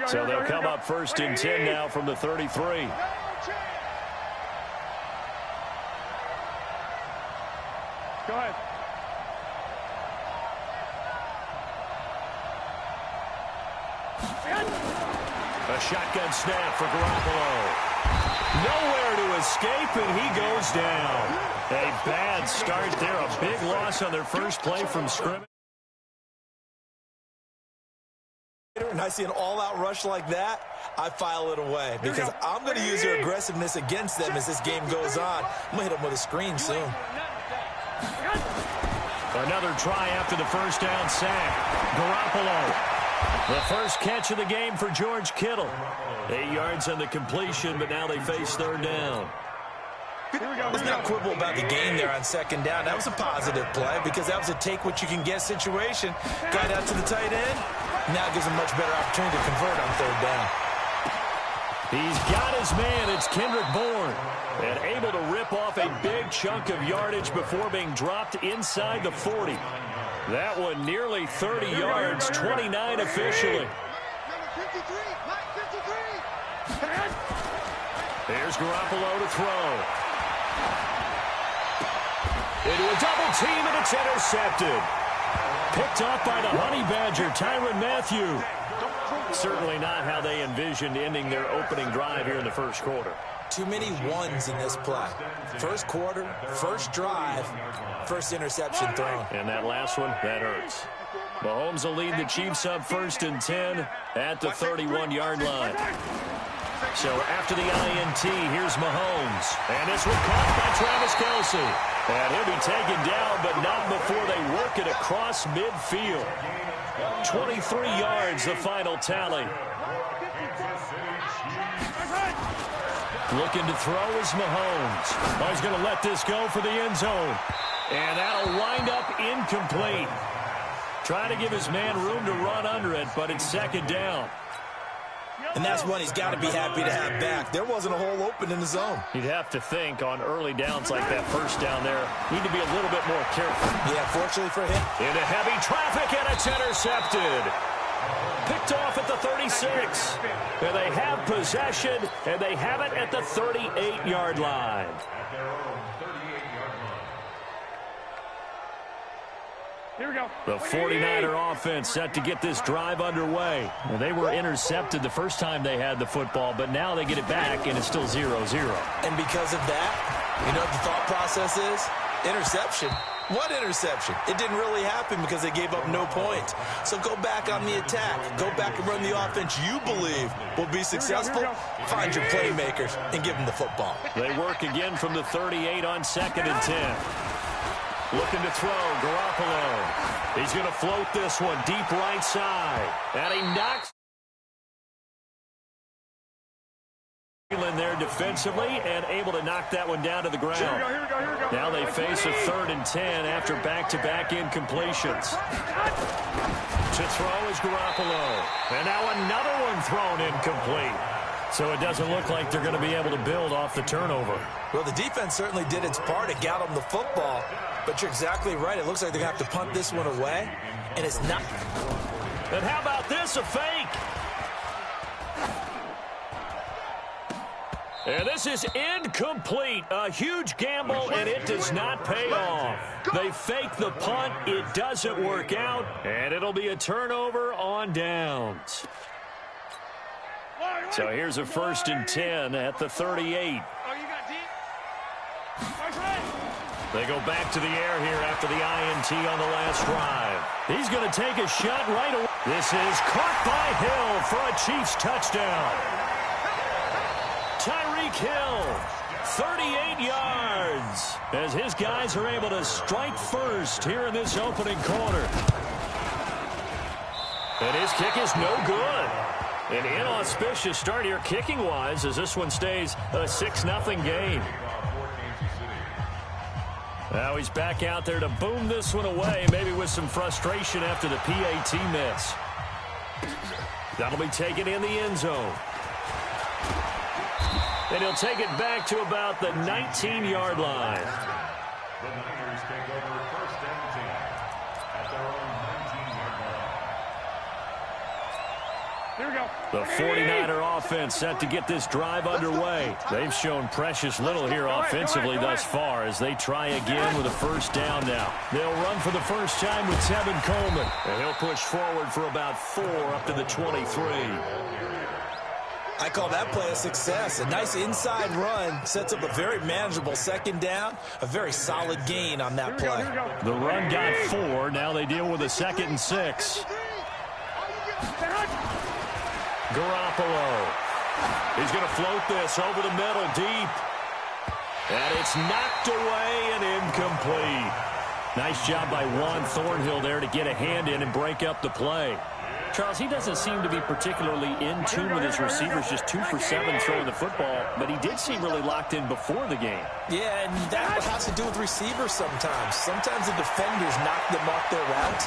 So they'll come up 1st and 10 now from the 33. Go ahead. A shotgun snap for Garoppolo. Nowhere to escape, and he goes down. A bad start there. A big loss on their first play from scrimmage. And I see an all-out rush like that, I file it away because I'm going to use their aggressiveness against them as this game goes on. I'm going to hit them with a screen soon. Another try after the first down sack. Garoppolo. The first catch of the game for George Kittle. 8 yards on the completion, but now they face 3rd down. Let's not quibble about the game there on 2nd down. That was a positive play because that was a take-what-you-can-get situation. Got out to the tight end. Now gives him a much better opportunity to convert on 3rd down. He's got his man. It's Kendrick Bourne. And able to rip off a big chunk of yardage before being dropped inside the 40. That one nearly 30 yards, 29 officially. Here's Garoppolo to throw. Into a double team, and it's intercepted. Picked off by the Honey Badger, Tyrann Mathieu. Certainly not how they envisioned ending their opening drive here in the first quarter. Too many ones in this play. First quarter, first drive, first interception thrown. And that last one, that hurts. Mahomes will lead the Chiefs up 1st and 10 at the 31-yard line. So after the INT, here's Mahomes. And this one caught by Travis Kelce. And he'll be taken down, but not before they work it across midfield. 23 yards, the final tally. Looking to throw is Mahomes. Oh, he's going to let this go for the end zone. And that'll wind up incomplete. Trying to give his man room to run under it, but it's 2nd down. And that's one he's got to be happy to have back. There wasn't a hole open in the zone. You'd have to think on early downs like that first down there, need to be a little bit more careful. Yeah, fortunately for him. Into heavy traffic, and it's intercepted. Picked off at the 36. And they have possession, and they have it at the 38-yard line. Here we go. The 49er offense set to get this drive underway. Well, they were intercepted the first time they had the football, but now they get it back, and it's still 0-0. And because of that, you know what the thought process is? Interception. What interception? It didn't really happen because they gave up no points. So go back on the attack. Go back and run the offense you believe will be successful. Find your playmakers and give them the football. They work again from the 38 on 2nd and 10. Looking to throw, Garoppolo. He's going to float this one deep right side. And he knocks in there defensively and able to knock that one down to the ground. Here we go. Now they face a 3rd and 10 after back-to-back incompletions. To throw is Garoppolo. And now another one thrown incomplete. So it doesn't look like they're going to be able to build off the turnover. Well, the defense certainly did its part. It got them the football. But you're exactly right. It looks like they're going to have to punt this one away. And it's not. And how about this, a fake? And this is incomplete. A huge gamble, and it does not pay off. They fake the punt. It doesn't work out. And it'll be a turnover on downs. So here's a 1st and 10 at the 38. They go back to the air here after the INT on the last drive. He's going to take a shot right away. This is caught by Hill for a Chiefs touchdown. Tyreek Hill, 38 yards, as his guys are able to strike first here in this opening quarter. And his kick is no good. An inauspicious start here kicking-wise as this one stays a 6-0 game. Now he's back out there to boom this one away, maybe with some frustration after the PAT miss. That'll be taken in the end zone. And he'll take it back to about the 19-yard line. The Niners take over 1st and 10 at their own 19-yard Here we go. The 49er offense set to get this drive underway. They've shown precious little here offensively thus far as they try again with a first down now. They'll run for the first time with Tevin Coleman. And he'll push forward for about 4 up to the 23. I call that play a success. A nice inside run sets up a very manageable second down. A very solid gain on that play. The run got 4. Now they deal with a 2nd and 6. Garoppolo. He's going to float this over the middle deep. And it's knocked away and incomplete. Nice job by Juan Thornhill there to get a hand in and break up the play. Charles, he doesn't seem to be particularly in tune with his receivers, just 2 for 7 throwing the football, but he did seem really locked in before the game. Yeah, and that has to do with receivers sometimes. Sometimes the defenders knock them off their route,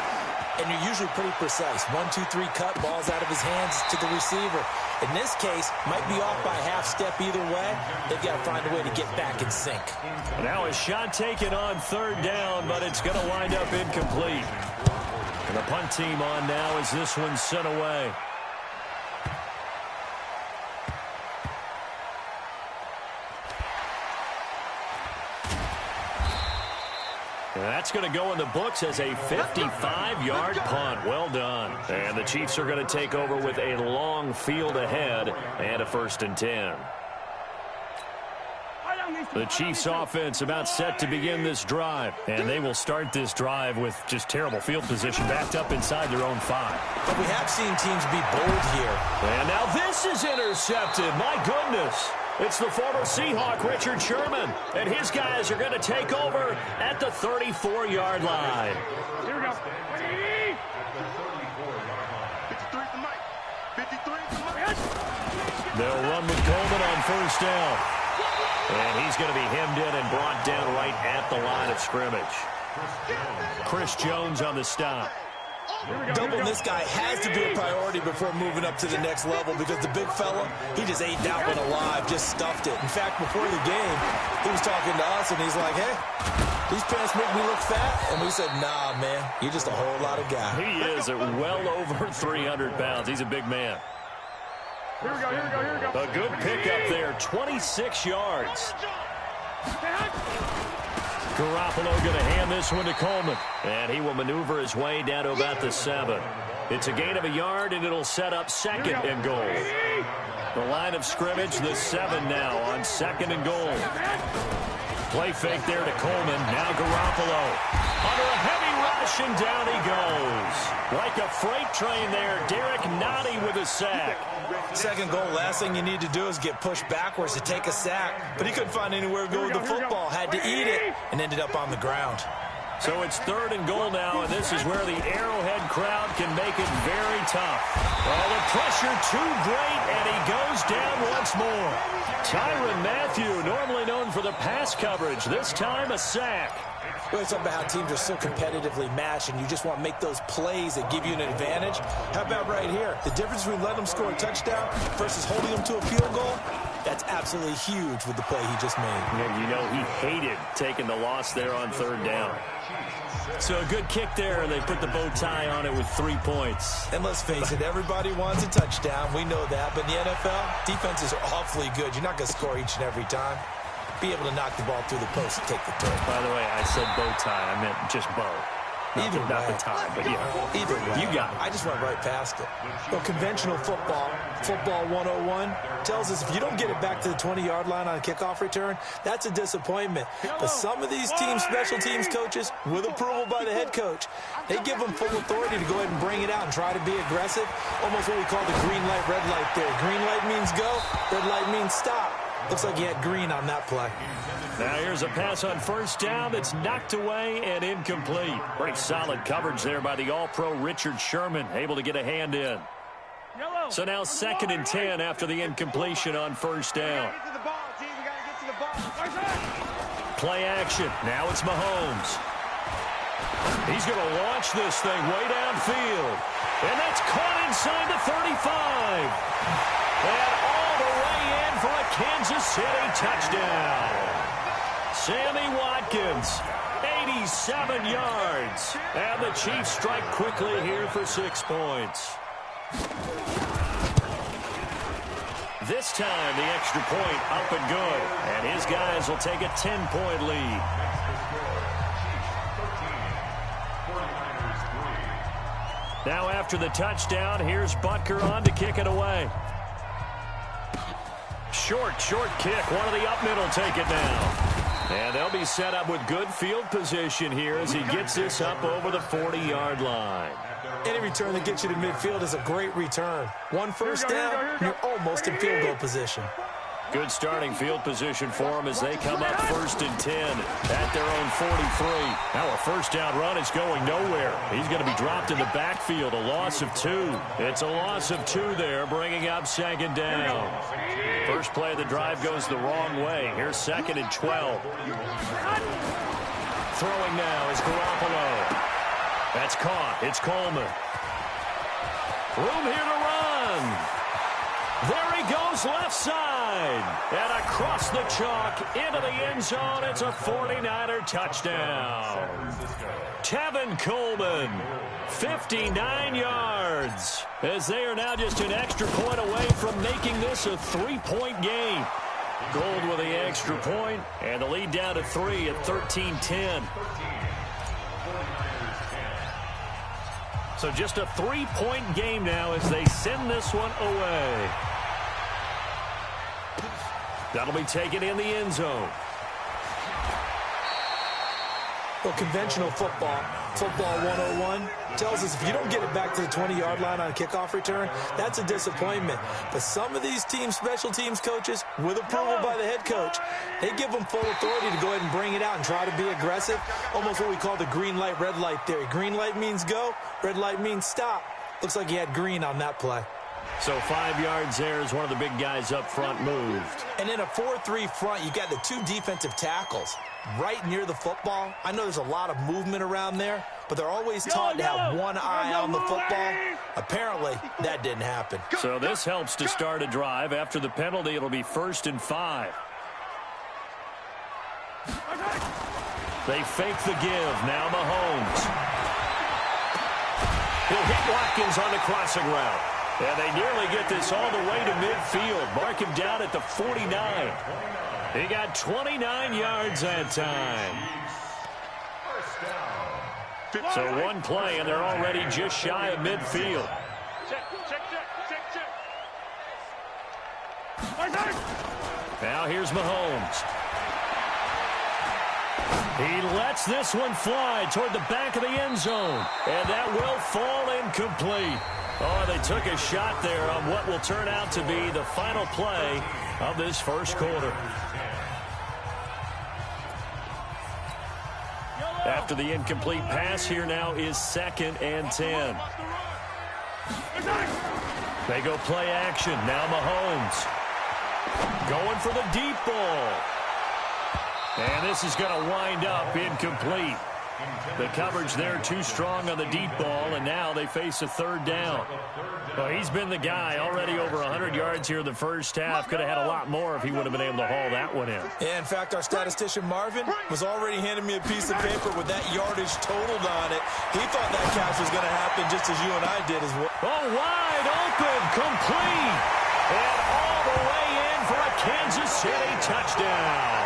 and you're usually pretty precise. 1, 2, 3 cut, balls out of his hands to the receiver. In this case, might be off by half step either way. They've got to find a way to get back in sync. Now a shot taken on 3rd down, but it's going to wind up incomplete. And the punt team on now as this one's sent away. And that's going to go in the books as a 55-yard punt. Well done. And the Chiefs are going to take over with a long field ahead and a 1st and 10. The Chiefs offense about set to begin this drive, and they will start this drive with just terrible field position backed up inside their own 5. But we have seen teams be bold here. And now this is intercepted. My goodness. It's the former Seahawk, Richard Sherman, and his guys are going to take over at the 34-yard line. Here we go. 53. They'll run with Coleman on 1st down. And he's going to be hemmed in and brought down right at the line of scrimmage. Chris Jones on the stop. Doubling this guy has to be a priority before moving up to the next level because the big fella, he just ate that one alive, just stuffed it. In fact, before the game, he was talking to us, and he's like, hey, these pants make me look fat. And we said, nah, man, you're just a whole lot of guy. He is well over 300 pounds. He's a big man. Here we go, here we go, here we go. A good pickup there, 26 yards. Garoppolo going to hand this one to Coleman. And he will maneuver his way down to about the 7. It's a gain of a yard, and it'll set up 2nd and goal. The line of scrimmage, the 7 now on 2nd and goal. Play fake there to Coleman. Now Garoppolo. Under a heavy rush, and down he goes. Like a freight train there, Derek Nottie with a sack. 2nd goal, last thing you need to do is get pushed backwards to take a sack. But he couldn't find anywhere to go with the football. Had to eat it and ended up on the ground. So it's 3rd and goal now, and this is where the Arrowhead crowd can make it very tough. Well, the pressure too great, and he goes down once more. Tyrann Mathieu, normally known for the pass coverage, this time a sack. Really talking about how teams are so competitively matched and you just want to make those plays that give you an advantage. How about right here? The difference between letting them score a touchdown versus holding them to a field goal, that's absolutely huge with the play he just made. Yeah, you know, he hated taking the loss there on 3rd down. So a good kick there, and they put the bow tie on it with 3 points. And let's face it, everybody wants a touchdown. We know that. But in the NFL, defenses are awfully good. You're not going to score each and every time. Be able to knock the ball through the post and take the throw. By the way, I said bow tie. I meant just bow. Not the tie, but yeah. Either way. You got it. I just went right past it. Well, conventional football 101, tells us if you don't get it back to the 20-yard line on a kickoff return, that's a disappointment. But some of these teams, special teams coaches, with approval by the head coach, they give them full authority to go ahead and bring it out and try to be aggressive. Almost what we call the green light, red light there. Green light means go, red light means stop. Looks like he had green on that play. Now here's a pass on 1st down that's knocked away and incomplete. Pretty solid coverage there by the All-Pro Richard Sherman, able to get a hand in. So now 2nd and 10 after the incompletion on 1st down. Play action. Now it's Mahomes. He's going to launch this thing way downfield. And that's caught inside the 35. And all the way in for a Kansas City touchdown. Sammy Watkins, 87 yards. And the Chiefs strike quickly here for 6 points. This time, the extra point up and good. And his guys will take a 10-point lead. Now after the touchdown, here's Butker on to kick it away. Short kick. One of the up middle take it down. And they'll be set up with good field position here as he gets this up over the 40-yard line. Any return that gets you to midfield is a great return. One first down, you're almost in field goal position. Good starting field position for them as they come up 1st and 10 at their own 43. Now a first down run is going nowhere. He's going to be dropped in the backfield, a loss of 2. It's a loss of 2 there, bringing up 2nd down. First play of the drive goes the wrong way. Here's 2nd and 12. Throwing now is Garoppolo. That's caught. It's Coleman. Room here to run. There he goes, left side. And across the chalk into the end zone. It's a 49er touchdown. Tevin Coleman, 59 yards. As they are now just an extra point away from making this a 3-point game. Gold with the extra point, and the lead down to 3 at 13-10. So just a 3-point game now as they send this one away. That'll be taken in the end zone. Well, conventional football 101, tells us if you don't get it back to the 20-yard line on a kickoff return, that's a disappointment. But some of these teams, special teams coaches, with approval by the head coach, they give them full authority to go ahead and bring it out and try to be aggressive. Almost what we call the green light, red light theory. Green light means go, red light means stop. Looks like he had green on that play. So 5 yards there as one of the big guys up front moved. And in a 4-3 front, you got the 2 defensive tackles right near the football. I know there's a lot of movement around there, but they're always taught to have one eye on the football. Apparently, that didn't happen. So this helps to start a drive. After the penalty, it'll be 1st and 5. They fake the give. Now Mahomes. He'll hit Watkins on the crossing route. And they nearly get this all the way to midfield. Mark him down at the 49. He got 29 yards that time. So one play, and they're already just shy of midfield. Now here's Mahomes. He lets this one fly toward the back of the end zone. And that will fall incomplete. Oh, they took a shot there on what will turn out to be the final play of this first quarter. After the incomplete pass, here now is 2nd and 10. They go play action. Now Mahomes. Going for the deep ball. And this is going to wind up incomplete. The coverage there too strong on the deep ball, and now they face a 3rd down. Well, he's been the guy already over 100 yards here in the first half. Could have had a lot more if he would have been able to haul that one in. Yeah, in fact, our statistician Marvin was already handing me a piece of paper with that yardage totaled on it. He thought that catch was going to happen just as you and I did as well. Oh, wide open, complete, and all the way in for a Kansas City touchdown.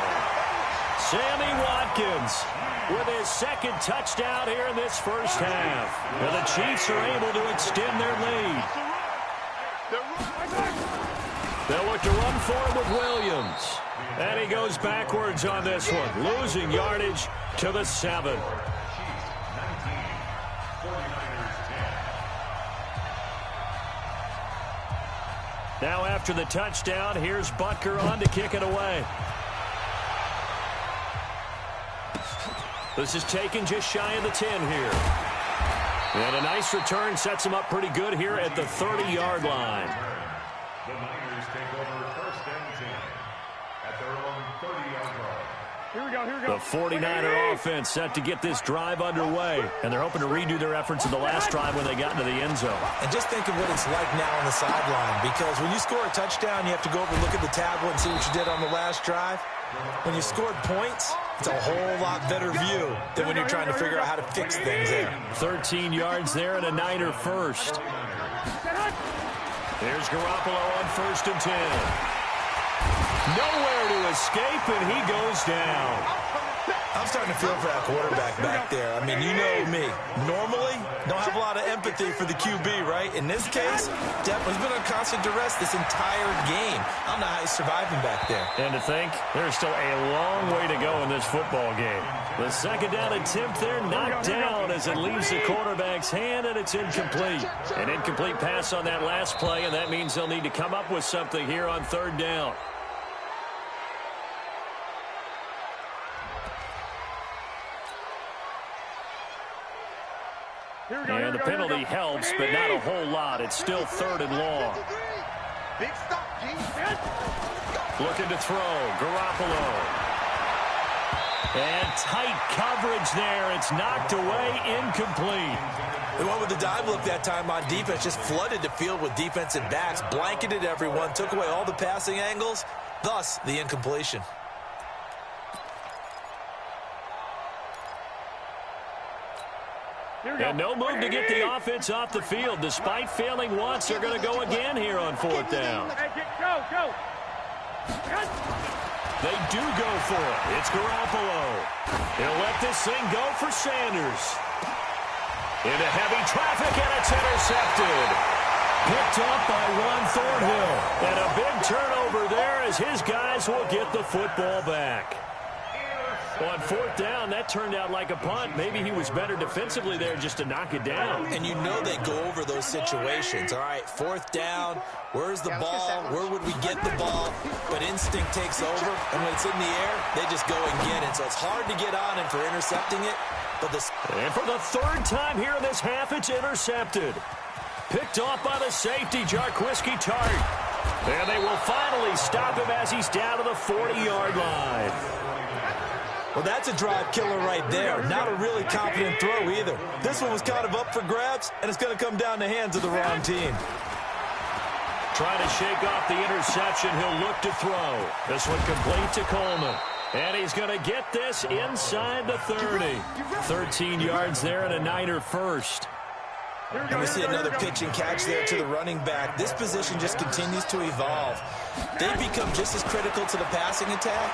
Sammy Watkins with his 2nd touchdown here in this first half. And the Chiefs are able to extend their lead. They'll look to run for it with Williams. And he goes backwards on this one, losing yardage to the 7. Now after the touchdown, here's Butker on to kick it away. This is taken just shy of the 10 here. And a nice return sets him up pretty good here at the 30-yard line. The Niners take over 1st and 10 at their own 30-yard line. Here we go, here we go. The 49er offense set to get this drive underway. And they're hoping to redo their efforts in the last drive when they got into the end zone. And just think of what it's like now on the sideline. Because when you score a touchdown, you have to go over and look at the tablet and see what you did on the last drive. When you scored points, it's a whole lot better view than when you're trying to figure out how to fix things there. 13 yards there and a Niner first. Here's Garoppolo on 1st and 10. Nowhere to escape, and he goes down. I'm starting to feel for that quarterback back there. I mean, you know me. Normally, don't have a lot of empathy for the QB, right? In this case, definitely, he's been on constant duress this entire game. I don't know how he's surviving back there. And to think, there's still a long way to go in this football game. The second down attempt there knocked down as it leaves the quarterback's hand, and it's incomplete. An incomplete pass on that last play, and that means they'll need to come up with something here on 3rd down. And the penalty helps, but not a whole lot. It's still 3rd and long. Looking to throw. Garoppolo. And tight coverage there. It's knocked away, incomplete. They went with the dive look that time on defense. Just flooded the field with defensive backs. Blanketed everyone. Took away all the passing angles. Thus, the incompletion. And no move to get the offense off the field. Despite failing once, they're going to go again here on 4th down. They do go for it. It's Garoppolo. He'll let this thing go for Sanders. Into heavy traffic, and it's intercepted. Picked up by Ron Thornhill. And a big turnover there as his guys will get the football back. On 4th down, that turned out like a punt. Maybe he was better defensively there just to knock it down. And you know they go over those situations. All right, 4th down, where's the ball? Where would we get the ball? But instinct takes over, and when it's in the air, they just go and get it. So it's hard to get on him for intercepting it. And for the 3rd time here in this half, it's intercepted. Picked off by the safety, Jarquiski Tart. And they will finally stop him as he's down to the 40-yard line. Well, that's a drive killer right there. Not a really confident throw either. This one was kind of up for grabs, and it's going to come down the hands of the wrong team. Trying to shake off the interception. He'll look to throw. This one complete to Coleman. And he's going to get this inside the 30. 13 yards there and a Niner first. And we see another pitch and catch there to the running back. This position just continues to evolve. They become just as critical to the passing attack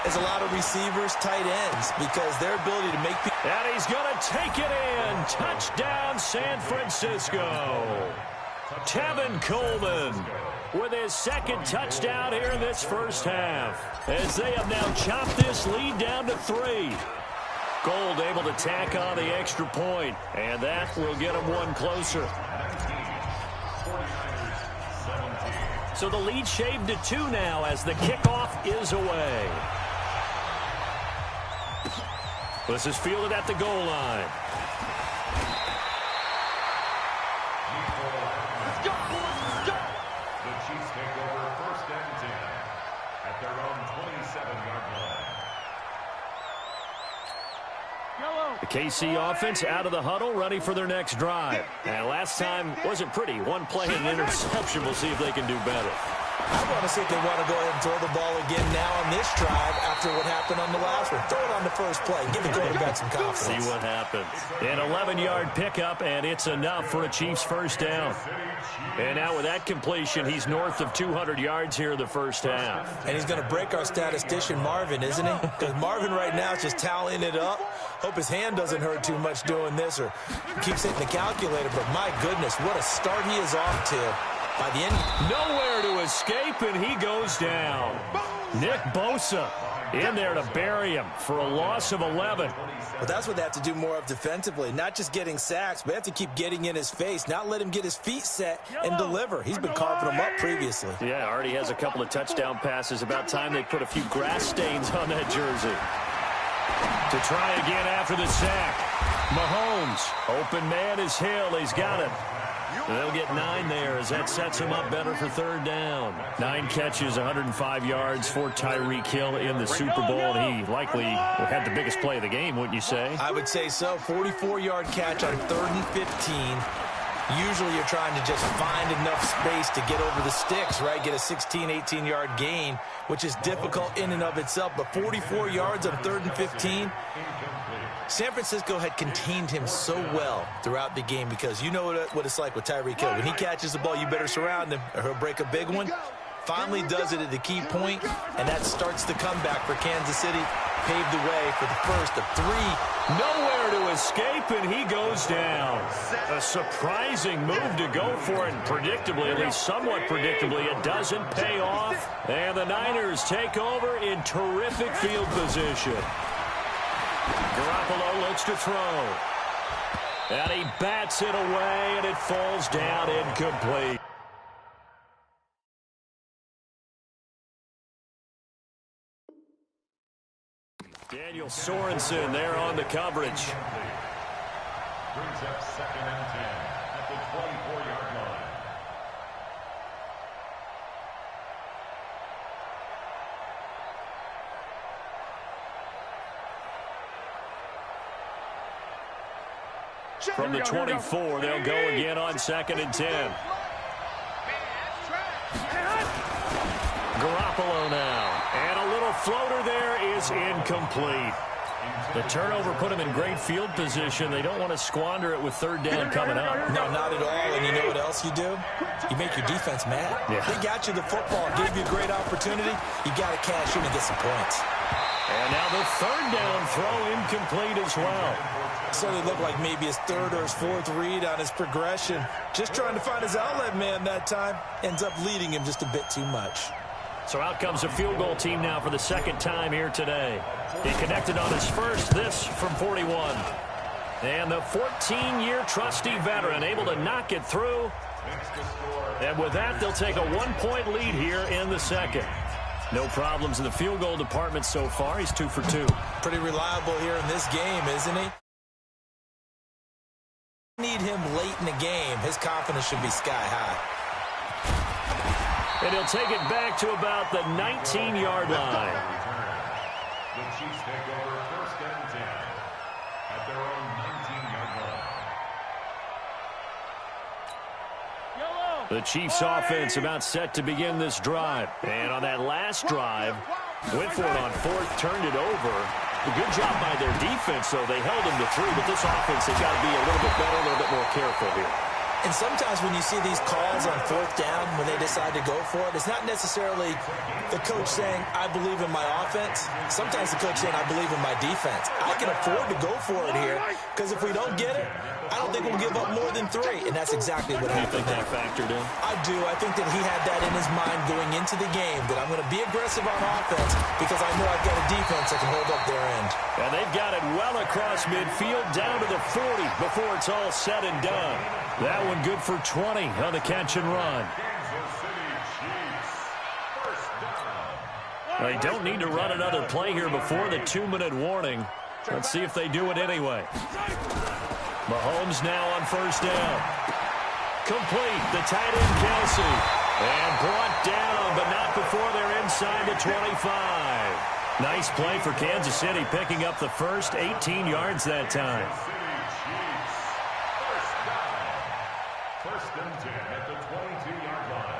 as a lot of receivers, tight ends, because their ability to make people... And he's going to take it in. Touchdown, San Francisco. Tevin Coleman with his 2nd touchdown here in this first half, as they have now chopped this lead down to 3. Gold able to tack on the extra point, and that will get them one closer. So the lead shaved to 2 now as the kickoff is away. This is fielded at the goal line. The Chiefs take over 1st and 10 at their own 27-yard line. The KC offense out of the huddle, ready for their next drive. And last time wasn't pretty. One play and an interception. We'll see if they can do better. I want to see if they want to go ahead and throw the ball again now on this drive after what happened on the last one. Throw it on the first play. Give the quarterback some confidence. See what happens. An 11-yard pickup, and it's enough for a Chiefs first down. And now with that completion, he's north of 200 yards here in the first half. And he's going to break our statistician, Marvin, isn't he? Because Marvin right now is just tallying it up. Hope his hand doesn't hurt too much doing this or keeps hitting the calculator. But my goodness, what a start he is off to. By the end, nowhere to escape, and he goes down. Nick Bosa in there to bury him for a loss of 11. But that's what they have to do more of defensively, not just getting sacks, but they have to keep getting in his face, not let him get his feet set and deliver. He's been carving them up previously. Yeah, already has a couple of touchdown passes. About time they put a few grass stains on that jersey. To try again after the sack. Mahomes, open man is Hill. He's got it. They'll get 9 there as that sets him up better for 3rd down. 9 catches, 105 yards for Tyreek Hill in the Super Bowl. And he likely had the biggest play of the game, wouldn't you say? I would say so. 44-yard catch on 3rd and 15. Usually you're trying to just find enough space to get over the sticks, right? Get a 16, 18-yard gain, which is difficult in and of itself. But 44 yards on 3rd and 15. San Francisco had contained him so well throughout the game because you know what it's like with Tyreek Hill. When he catches the ball, you better surround him or he'll break a big one. Finally does it at the key point, and that starts the comeback for Kansas City. Paved the way for the first of 3. Nowhere to escape, and he goes down. A surprising move to go for it, and predictably, at least somewhat predictably, it doesn't pay off. And the Niners take over in terrific field position. Garoppolo looks to throw. And he bats it away, and it falls down incomplete. Daniel Sorensen there on the coverage. Brings up 2nd and 10 at the 24-yard line. From the 24, they'll go again on 2nd and 10. Garoppolo now. And a little floater there is incomplete. The turnover put him in great field position. They don't want to squander it with 3rd down coming up. No, not at all. And you know what else you do? You make your defense mad. Yeah. They got you the football, gave you a great opportunity. You got to cash in and get some points. And now the 3rd down throw incomplete as well. So it looked like maybe his 3rd or his 4th read on his progression. Just trying to find his outlet man that time. Ends up leading him just a bit too much. So out comes a field goal team now for the 2nd time here today. He connected on his first, this from 41. And the 14-year trusty veteran able to knock it through. And with that, they'll take a 1-point lead here in the 2nd. No problems in the field goal department so far. He's 2 for 2. Pretty reliable here in this game, isn't he? Need him late in the game. His confidence should be sky high. And he'll take it back to about the 19-yard line. The Chiefs take over 1st and 10 at their own 19-yard line. The Chiefs offense about set to begin this drive. And on that last drive, went for it on 4th, turned it over. A good job by their defense, though. They held them to 3, but this offense has got to be a little bit better, a little bit more careful here. And sometimes when you see these calls on 4th down, when they decide to go for it, it's not necessarily the coach saying, I believe in my offense. Sometimes the coach saying, I believe in my defense. I can afford to go for it here, because if we don't get it, I don't think we'll give up more than 3. And that's exactly what happened. Do you think that factored in? I do. I think that he had that in his mind going into the game, that I'm going to be aggressive on offense because I know I've got a defense that can hold up their end. And they've got it well across midfield, down to the 40 before it's all said and done. That one good for 20 on the catch and run. They don't need to run another play here before the 2-minute warning. Let's see if they do it anyway. Mahomes now on 1st down. Complete, the tight end Kelsey. And brought down, but not before they're inside the 25. Nice play for Kansas City, picking up the first 18 yards that time. 1st and 10 at the 22-yard line.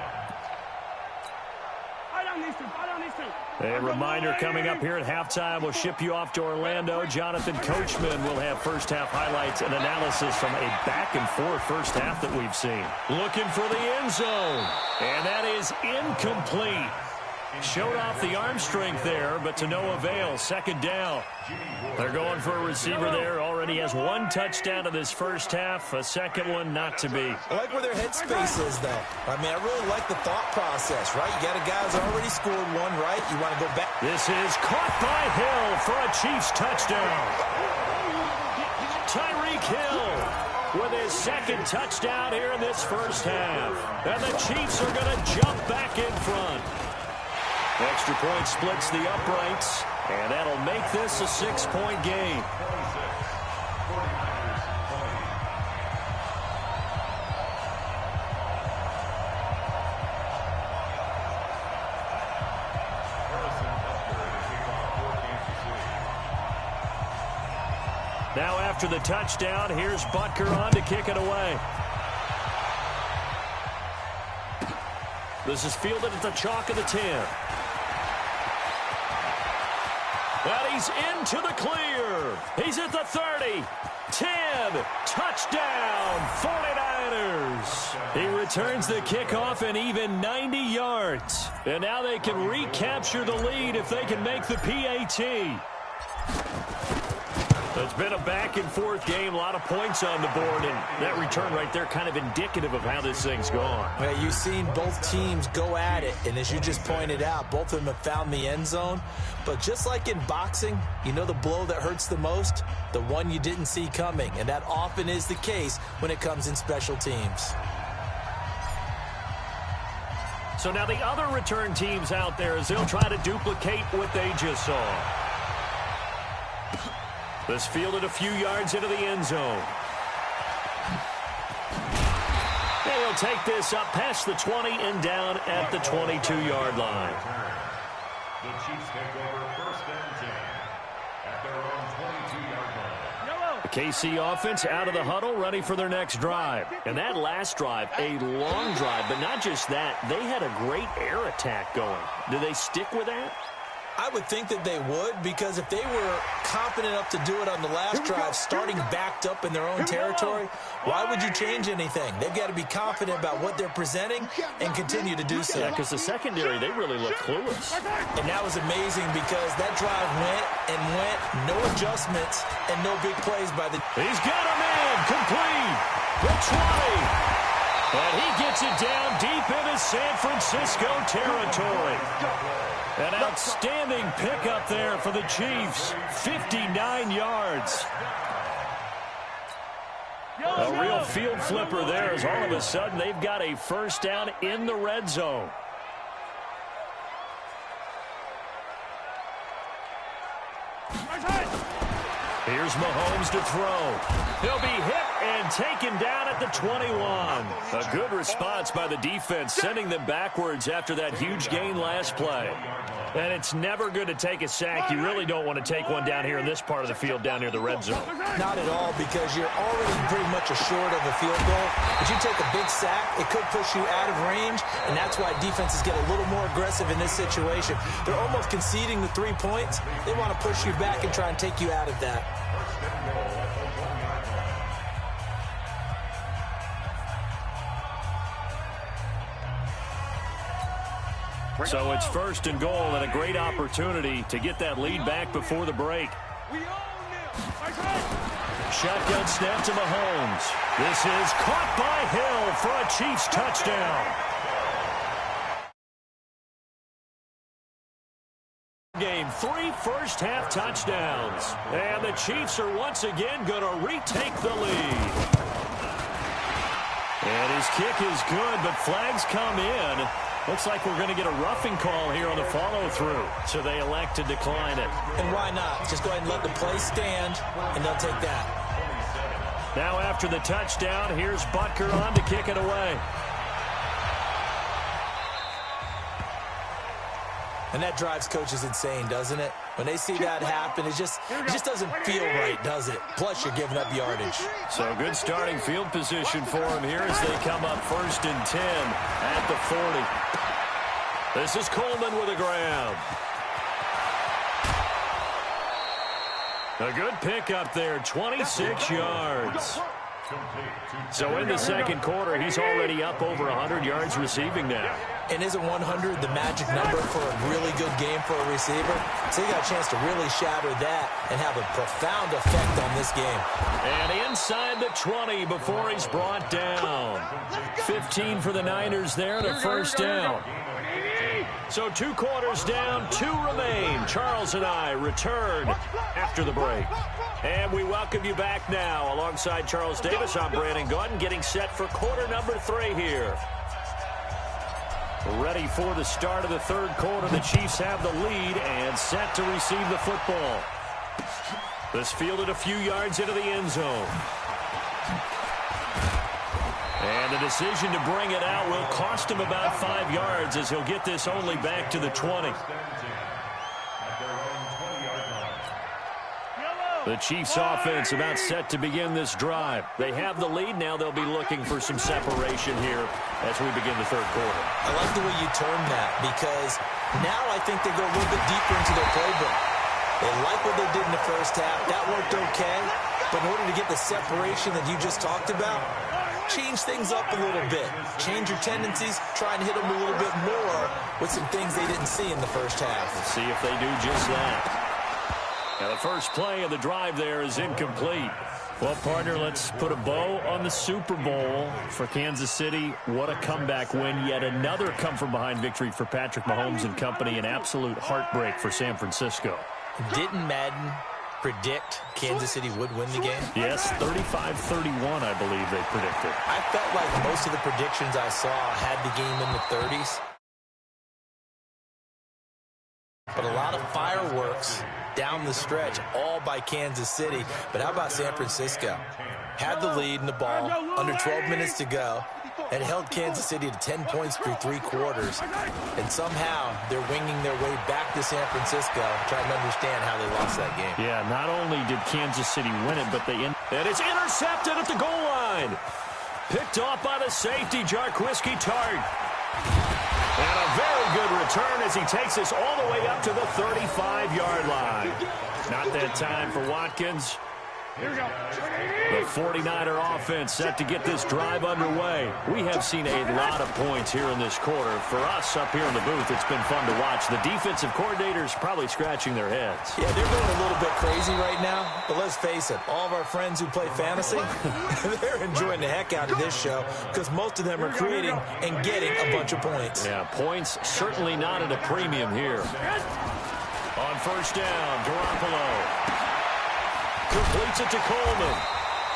A reminder coming up here at halftime, we'll ship you off to Orlando. Jonathan Coachman will have first-half highlights and analysis from a back-and-forth first half that we've seen. Looking for the end zone, and that is incomplete. Showed off the arm strength there, but to no avail. 2nd down. They're going for a receiver there. Already has 1 touchdown in this first half. A 2nd one not to be. I like where their headspace is, though. I mean, I really like the thought process, right? You got a guy who's already scored 1, right? You want to go back. This is caught by Hill for a Chiefs touchdown. Tyreek Hill with his 2nd touchdown here in this first half. And the Chiefs are going to jump back in front. Extra point splits the uprights, and that'll make this a 6-point game. Now after the touchdown, here's Butker on to kick it away. This is fielded at the chalk of the 10. And he's into the clear. He's at the 30. 10. Touchdown, 49ers. He returns the kickoff and even 90 yards. And now they can recapture the lead if they can make the PAT. It's been a back-and-forth game, a lot of points on the board, and that return right there kind of indicative of how this thing's gone. Well, you've seen both teams go at it, and as you just pointed out, both of them have found the end zone. But just like in boxing, you know the blow that hurts the most? The one you didn't see coming, and that often is the case when it comes in special teams. So now the other return teams out there as they'll try to duplicate what they just saw. This fielded a few yards into the end zone. They'll take this up past the 20 and down at the 22-yard line. The Chiefs take over 1st and 10 at their own 22-yard line. The KC offense out of the huddle, ready for their next drive. And that last drive, a long drive, but not just that. They had a great air attack going. Do they stick with that? I would think that they would, because if they were confident enough to do it on the last drive, starting backed up in their own territory, why would you change anything? They've got to be confident about what they're presenting and continue to do so. Yeah, because the secondary, they really look clueless. And that was amazing because that drive went and went, no adjustments and no big plays by the... He's got a man complete. The 20. And he gets it down deep into San Francisco territory. An outstanding pickup there for the Chiefs. 59 yards. A real field flipper there as all of a sudden they've got a first down in the red zone. Here's Mahomes to throw. He'll be hit and taken down at the 21. A good response by the defense, sending them backwards after that huge gain last play. And it's never good to take a sack. You really don't want to take one down here in this part of the field down near the red zone. Not at all, because you're already pretty much assured of a field goal. But you take a big sack, it could push you out of range, and that's why defenses get a little more aggressive in this situation. They're almost conceding the 3 points. They want to push you back and try and take you out of that. So it's 1st and goal and a great opportunity to get that lead back before the break. Shotgun snap to Mahomes. This is caught by Hill for a Chiefs touchdown. Game 3 first-half touchdowns. And the Chiefs are once again going to retake the lead. And his kick is good, but flags come in. Looks like we're going to get a roughing call here on the follow-through. So they elect to decline it. And why not? Just go ahead and let the play stand, and they'll take that. Now after the touchdown, here's Butker on to kick it away. And that drives coaches insane, doesn't it? When they see that happen, it just doesn't feel right, does it? Plus, you're giving up yardage. So good starting field position for him here as they come up 1st and 10 at the 40. This is Coleman with a grab. A good pickup there, 26 yards. So in the second quarter, he's already up over 100 yards receiving now. And isn't 100 the magic number for a really good game for a receiver? So you got a chance to really shatter that and have a profound effect on this game. And inside the 20 before he's brought down. 15 for the Niners there and a first down. So 2 quarters down, 2 remain. Charles and I return after the break. And we welcome you back now. Alongside Charles Davis, I'm Brandon Gordon, getting set for quarter number 3 here. Ready for the start of the third quarter. The Chiefs have the lead and set to receive the football. This fielded a few yards into the end zone. And the decision to bring it out will cost him about 5 yards as he'll get this only back to the 20. The Chiefs offense about set to begin this drive. They have the lead. Now they'll be looking for some separation here as we begin the third quarter. I like the way you term that, because now I think they go a little bit deeper into their playbook. They like what they did in the first half. That worked okay. But in order to get the separation that you just talked about, change things up a little bit. Change your tendencies. Try and hit them a little bit more with some things they didn't see in the first half. Let's see if they do just that. Now, the first play of the drive there is incomplete. Well, partner, let's put a bow on the Super Bowl for Kansas City. What a comeback win. Yet another come-from-behind victory for Patrick Mahomes and company. An absolute heartbreak for San Francisco. Didn't Madden predict Kansas City would win the game? Yes, 35-31, I believe they predicted. I felt like most of the predictions I saw had the game in the 30s. But a lot of fireworks down the stretch, all by Kansas City. But how about San Francisco? Had the lead in the ball, under 12 minutes to go, and held Kansas City to 10 points through 3 quarters. And somehow they're winging their way back to San Francisco, trying to understand how they lost that game. Yeah, not only did Kansas City win it, but and it's intercepted at the goal line. Picked off by the safety, Jarquiski Tart. And a very good return as he takes us all the way up to the 35-yard line. Not that time for Watkins. Here we go. The 49er offense set to get this drive underway. We have seen a lot of points here in this quarter. For us up here in the booth, it's been fun to watch. The defensive coordinators probably scratching their heads. Yeah, they're going a little bit crazy right now. But let's face it, all of our friends who play fantasy, they're enjoying the heck out of this show because most of them are creating and getting a bunch of points. Yeah, points certainly not at a premium here. On first down, Garoppolo completes it to Coleman.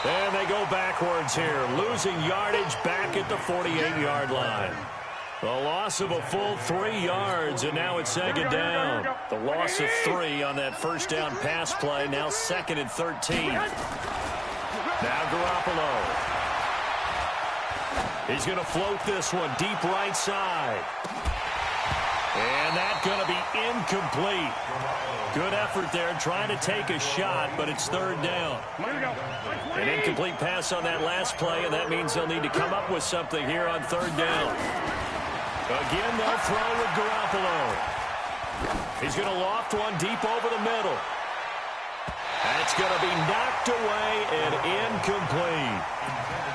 And they go backwards here, losing yardage back at the 48-yard line. The loss of a full 3 yards, and now it's second down. The loss of 3 on that first down pass play, now second and 13. Now Garoppolo. He's going to float this one deep right side. And that's going to be incomplete. Good effort there, trying to take a shot, but it's third down. An incomplete pass on that last play, and that means they'll need to come up with something here on third down. Again, they'll throw with Garoppolo. He's going to loft one deep over the middle. That's going to be knocked away and incomplete.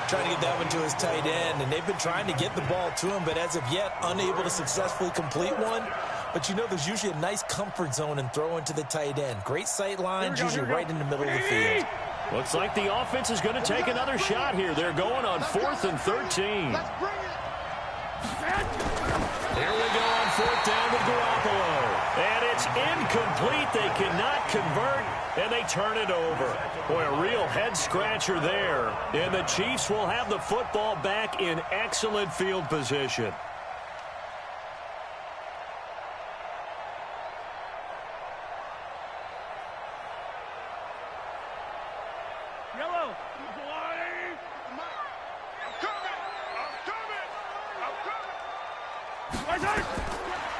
Trying to get that one to his tight end, and they've been trying to get the ball to him, but as of yet, unable to successfully complete one. But you know, there's usually a nice comfort zone in throwing to the tight end. Great sight lines, usually right in the middle of the field. Looks like the offense is going to take another shot here. They're going on 4th and 13. Here we go on 4th down with Garoppolo. And it's incomplete. They cannot convert, and they turn it over. Boy, a real head-scratcher there. And the Chiefs will have the football back in excellent field position. Yellow.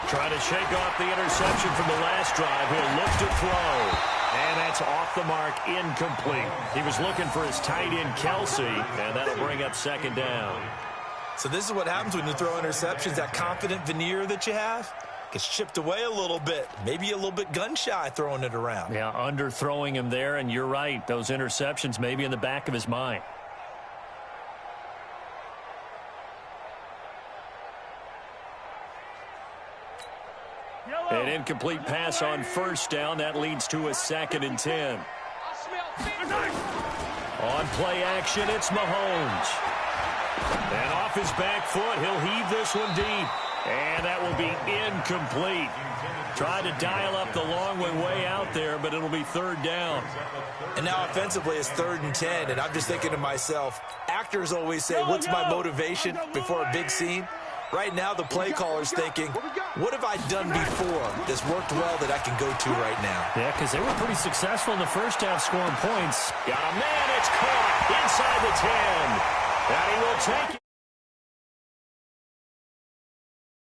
Trying to shake off the interception from the last drive. He'll look to throw. And that's off the mark, incomplete. He was looking for his tight end, Kelsey, and that'll bring up second down. So this is what happens when you throw interceptions. That confident veneer that you have gets chipped away a little bit. Maybe a little bit gun-shy throwing it around. Yeah, underthrowing him there, and you're right. Those interceptions may be in the back of his mind. An incomplete pass on first down. That leads to a 2nd and 10. On play action, it's Mahomes. And off his back foot, he'll heave this one deep. And that will be incomplete. Tried to dial up the long way out there, but it'll be third down. And now offensively, it's 3rd and 10. And I'm just thinking to myself, actors always say, what's my motivation before a big scene? Right now, the play caller's thinking, what have I done before that's worked well that I can go to right now? Yeah, because they were pretty successful in the first half scoring points. Got a man, it's caught inside the 10. And he will take it.